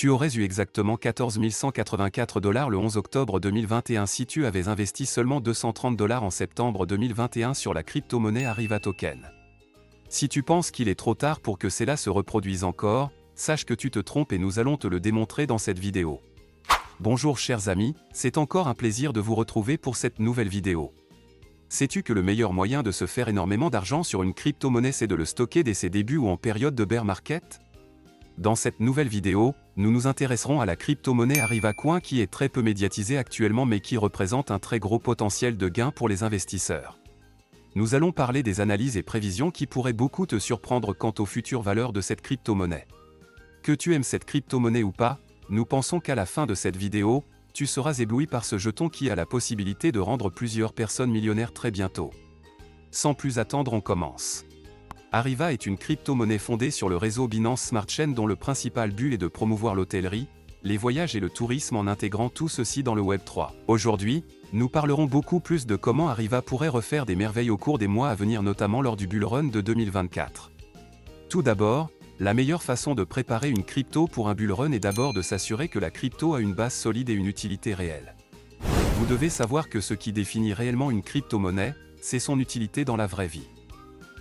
Tu aurais eu exactement 14 184 $ le 11 octobre 2021 si tu avais investi seulement 230 $ en septembre 2021 sur la crypto-monnaie Arriva Token. Si tu penses qu'il est trop tard pour que cela se reproduise encore, sache que tu te trompes et nous allons te le démontrer dans cette vidéo. Bonjour chers amis, c'est encore un plaisir de vous retrouver pour cette nouvelle vidéo. Sais-tu que le meilleur moyen de se faire énormément d'argent sur une crypto-monnaie c'est de le stocker dès ses débuts ou en période de bear market? Dans cette nouvelle vidéo, nous nous intéresserons à la crypto-monnaie Arriva Coin qui est très peu médiatisée actuellement mais qui représente un très gros potentiel de gain pour les investisseurs. Nous allons parler des analyses et prévisions qui pourraient beaucoup te surprendre quant aux futures valeurs de cette crypto-monnaie. Que tu aimes cette crypto-monnaie ou pas, nous pensons qu'à la fin de cette vidéo, tu seras ébloui par ce jeton qui a la possibilité de rendre plusieurs personnes millionnaires très bientôt. Sans plus attendre, on commence. Arriva est une crypto-monnaie fondée sur le réseau Binance Smart Chain dont le principal but est de promouvoir l'hôtellerie, les voyages et le tourisme en intégrant tout ceci dans le Web3. Aujourd'hui, nous parlerons beaucoup plus de comment Arriva pourrait refaire des merveilles au cours des mois à venir notamment lors du bull run de 2024. Tout d'abord, la meilleure façon de préparer une crypto pour un bull run est d'abord de s'assurer que la crypto a une base solide et une utilité réelle. Vous devez savoir que ce qui définit réellement une crypto-monnaie, c'est son utilité dans la vraie vie.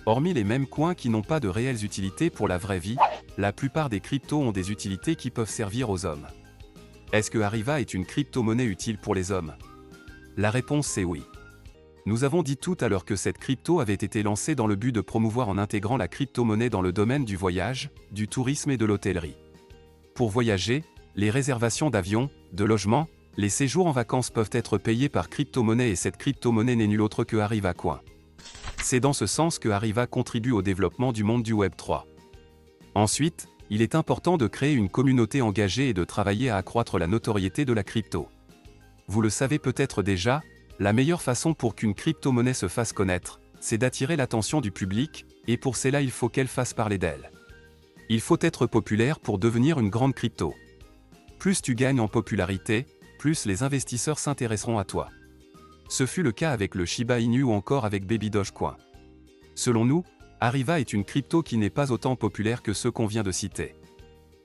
Hormis les mêmes coins qui n'ont pas de réelles utilités pour la vraie vie, la plupart des cryptos ont des utilités qui peuvent servir aux hommes. Est-ce que Arriva est une crypto-monnaie utile pour les hommes? La réponse c'est oui. Nous avons dit tout à l'heure que cette crypto avait été lancée dans le but de promouvoir en intégrant la crypto-monnaie dans le domaine du voyage, du tourisme et de l'hôtellerie. Pour voyager, les réservations d'avions, de logements, les séjours en vacances peuvent être payés par crypto-monnaie et cette crypto-monnaie n'est nulle autre que Arriva Coin. C'est dans ce sens que Arriva contribue au développement du monde du Web3. Ensuite, il est important de créer une communauté engagée et de travailler à accroître la notoriété de la crypto. Vous le savez peut-être déjà, la meilleure façon pour qu'une crypto-monnaie se fasse connaître, c'est d'attirer l'attention du public, et pour cela il faut qu'elle fasse parler d'elle. Il faut être populaire pour devenir une grande crypto. Plus tu gagnes en popularité, plus les investisseurs s'intéresseront à toi. Ce fut le cas avec le Shiba Inu ou encore avec Baby Dogecoin. Selon nous, Arriva est une crypto qui n'est pas autant populaire que ceux qu'on vient de citer.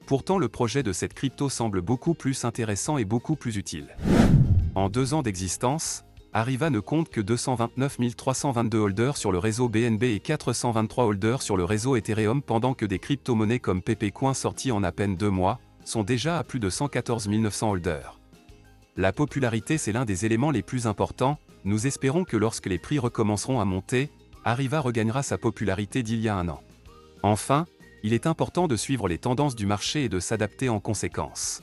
Pourtant le projet de cette crypto semble beaucoup plus intéressant et beaucoup plus utile. En 2 ans d'existence, Arriva ne compte que 229 322 holders sur le réseau BNB et 423 holders sur le réseau Ethereum pendant que des crypto-monnaies comme Pepecoin sorties en à peine 2 mois, sont déjà à plus de 114 900 holders. La popularité c'est l'un des éléments les plus importants, nous espérons que lorsque les prix recommenceront à monter, Arriva regagnera sa popularité d'il y a 1 an. Enfin, il est important de suivre les tendances du marché et de s'adapter en conséquence.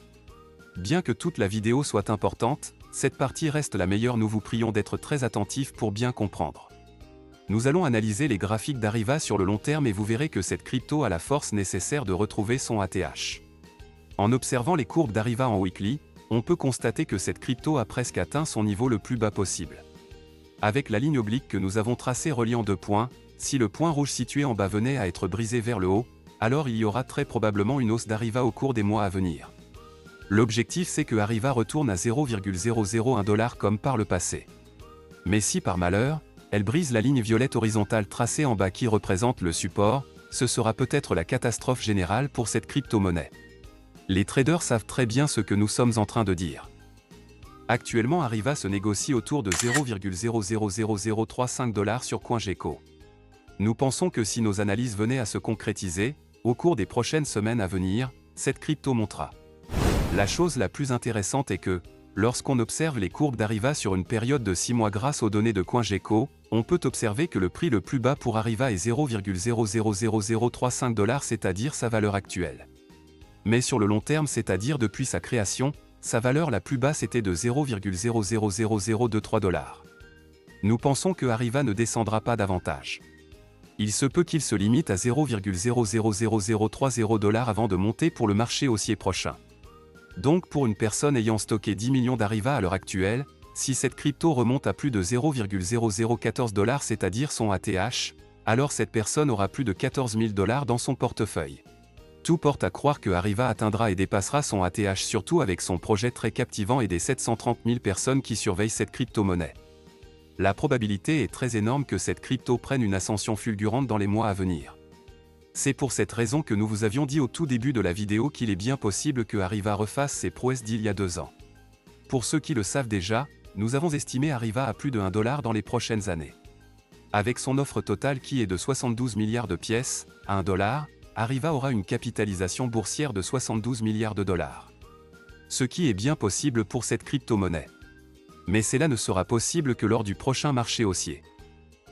Bien que toute la vidéo soit importante, cette partie reste la meilleure, nous vous prions d'être très attentifs pour bien comprendre. Nous allons analyser les graphiques d'Arriva sur le long terme et vous verrez que cette crypto a la force nécessaire de retrouver son ATH. En observant les courbes d'Arriva en weekly, on peut constater que cette crypto a presque atteint son niveau le plus bas possible. Avec la ligne oblique que nous avons tracée reliant 2 points, si le point rouge situé en bas venait à être brisé vers le haut, alors il y aura très probablement une hausse d'Arriva au cours des mois à venir. L'objectif c'est que Arriva retourne à 0,001 $ comme par le passé. Mais si par malheur, elle brise la ligne violette horizontale tracée en bas qui représente le support, ce sera peut-être la catastrophe générale pour cette crypto-monnaie. Les traders savent très bien ce que nous sommes en train de dire. Actuellement Arriva se négocie autour de 0,000035 $ sur CoinGecko. Nous pensons que si nos analyses venaient à se concrétiser, au cours des prochaines semaines à venir, cette crypto montera. La chose la plus intéressante est que, lorsqu'on observe les courbes d'Arriva sur une période de 6 mois grâce aux données de CoinGecko, on peut observer que le prix le plus bas pour Arriva est 0,000035 $, c'est-à-dire sa valeur actuelle. Mais sur le long terme, c'est-à-dire depuis sa création, sa valeur la plus basse était de 0,000023 $. Nous pensons que Arriva ne descendra pas davantage. Il se peut qu'il se limite à 0,000030 $ avant de monter pour le marché haussier prochain. Donc pour une personne ayant stocké 10 millions d'Arriva à l'heure actuelle, si cette crypto remonte à plus de 0,0014 $, c'est-à-dire son ATH, alors cette personne aura plus de 14 000 $ dans son portefeuille. Tout porte à croire que Arriva atteindra et dépassera son ATH surtout avec son projet très captivant et des 730 000 personnes qui surveillent cette crypto-monnaie. La probabilité est très énorme que cette crypto prenne une ascension fulgurante dans les mois à venir. C'est pour cette raison que nous vous avions dit au tout début de la vidéo qu'il est bien possible que Arriva refasse ses prouesses d'il y a 2 ans. Pour ceux qui le savent déjà, nous avons estimé Arriva à plus de $1 dans les prochaines années. Avec son offre totale qui est de 72 milliards de pièces, à $1, Arriva aura une capitalisation boursière de 72 milliards de dollars. Ce qui est bien possible pour cette crypto-monnaie. Mais cela ne sera possible que lors du prochain marché haussier.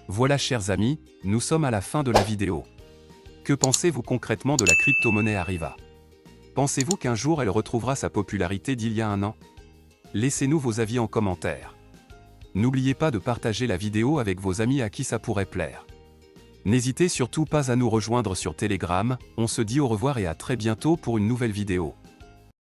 Voilà chers amis, nous sommes à la fin de la vidéo. Que pensez-vous concrètement de la crypto-monnaie Arriva? Pensez-vous qu'un jour elle retrouvera sa popularité d'il y a 1 an? Laissez-nous vos avis en commentaire. N'oubliez pas de partager la vidéo avec vos amis à qui ça pourrait plaire. N'hésitez surtout pas à nous rejoindre sur Telegram, on se dit au revoir et à très bientôt pour une nouvelle vidéo.